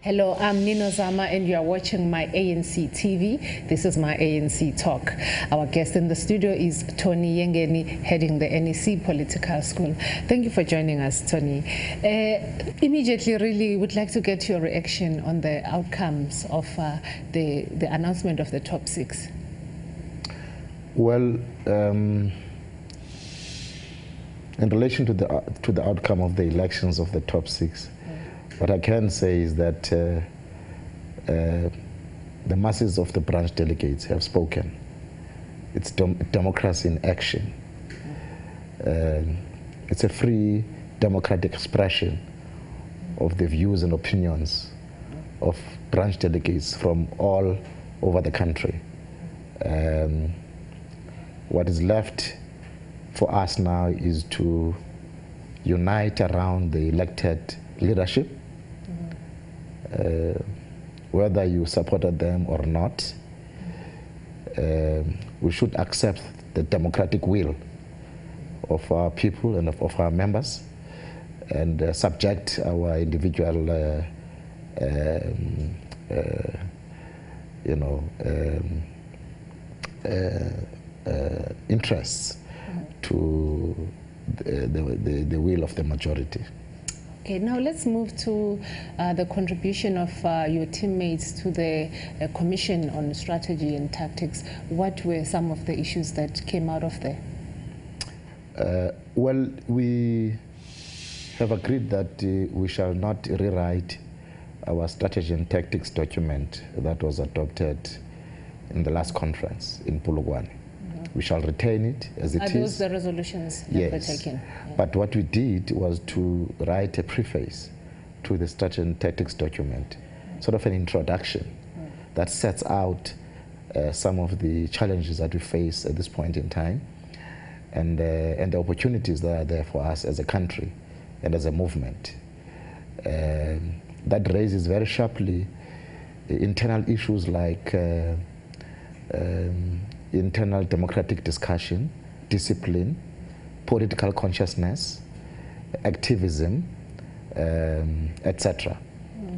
Hello, I'm Nino Zama and you are watching My ANC TV. This is My ANC Talk. Our guest in the studio is Tony Yengeni, heading the NEC Political School. Thank you for joining us, Tony. Immediately, really would like to get your reaction on the outcomes of the announcement of the top six. Well, in relation to the outcome of the elections of the top six, what I can say is that the masses of the branch delegates have spoken. It's democracy in action. It's a free democratic expression of the views and opinions of branch delegates from all over the country. What is left for us now is to unite around the elected leadership. Whether you supported them or not, we should accept the democratic will of our people and of our members, and subject our individual, interests to the will of the majority. Okay, now let's move to the contribution of your teammates to the Commission on Strategy and Tactics. What were some of the issues that came out of there? Well, we have agreed that we shall not rewrite our strategy and tactics document that was adopted in the last conference in Polokwane. We shall retain it as it is. Are those the resolutions that were taken? Yeah. But what we did was to write a preface to the strategy and tactics document, sort of an introduction that sets out some of the challenges that we face at this point in time, and the opportunities that are there for us as a country and as a movement. That raises very sharply internal issues like internal democratic discussion, discipline, political consciousness, activism, etc.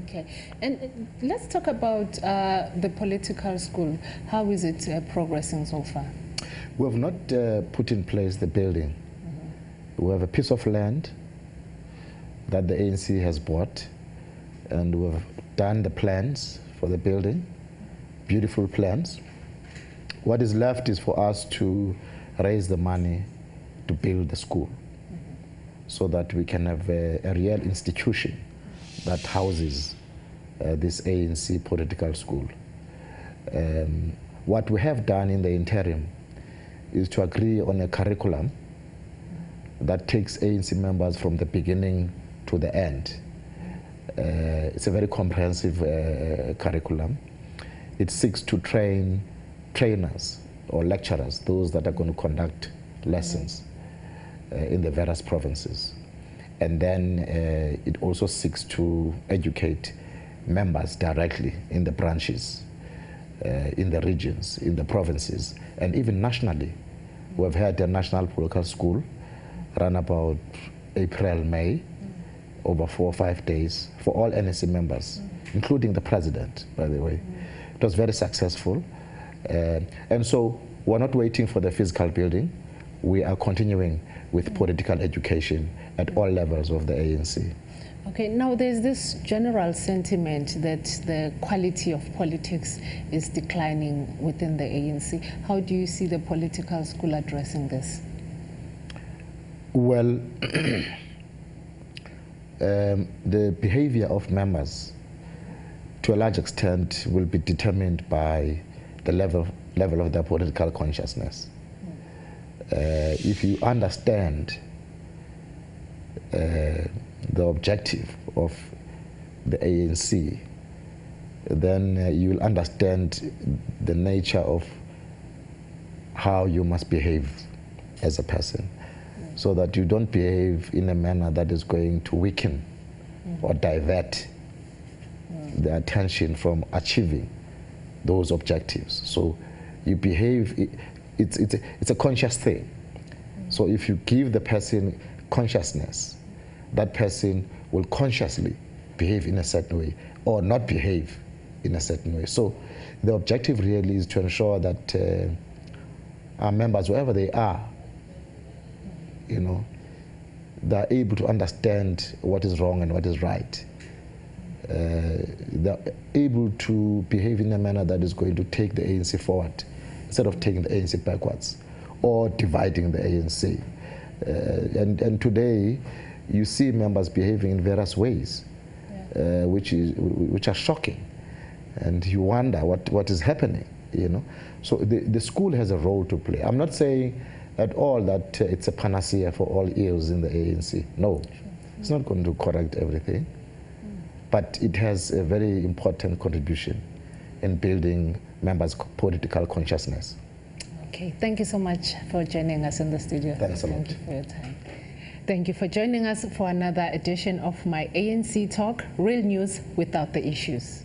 Okay, and let's talk about the political school. How is it progressing so far? We have not put in place the building. We have a piece of land that the ANC has bought, and we have done the plans for the building, beautiful plans. What is left is for us to raise the money to build the school, so that we can have a real institution that houses this ANC political school. What we have done in the interim is to agree on a curriculum that takes ANC members from the beginning to the end. It's a very comprehensive curriculum. It seeks to train trainers or lecturers, those that are going to conduct lessons in the various provinces. And then it also seeks to educate members directly in the branches, in the regions, in the provinces, and even nationally. We've had a national political school run about April, May, over 4 or 5 days for all NEC members, including the president, by the way. It was very successful. And so we're not waiting for the physical building. We are continuing with political education at all levels of the ANC. Okay, now there's this general sentiment that the quality of politics is declining within the ANC. How do you see the political school addressing this? Well, the behavior of members, to a large extent, will be determined by the level of their political consciousness. If you understand the objective of the ANC, then you'll understand the nature of how you must behave as a person, so that you don't behave in a manner that is going to weaken or divert the attention from achieving those objectives. So you behave, it's a conscious thing. So if you give the person consciousness, that person will consciously behave in a certain way or not behave in a certain way. So the objective really is to ensure that our members, wherever they are, you know, they're able to understand what is wrong and what is right. They're able to behave in a manner that is going to take the ANC forward instead of taking the ANC backwards or dividing the ANC. And today, you see members behaving in various ways, which are shocking, and you wonder what is happening. You know, so the school has a role to play. I'm not saying at all that it's a panacea for all ills in the ANC. No, it's not going to correct everything, but it has a very important contribution in building members' political consciousness. Okay, thank you so much for joining us in the studio. Thanks a lot. Thank you for your time. Thank you for joining us for another edition of My ANC Talk, real news without the issues.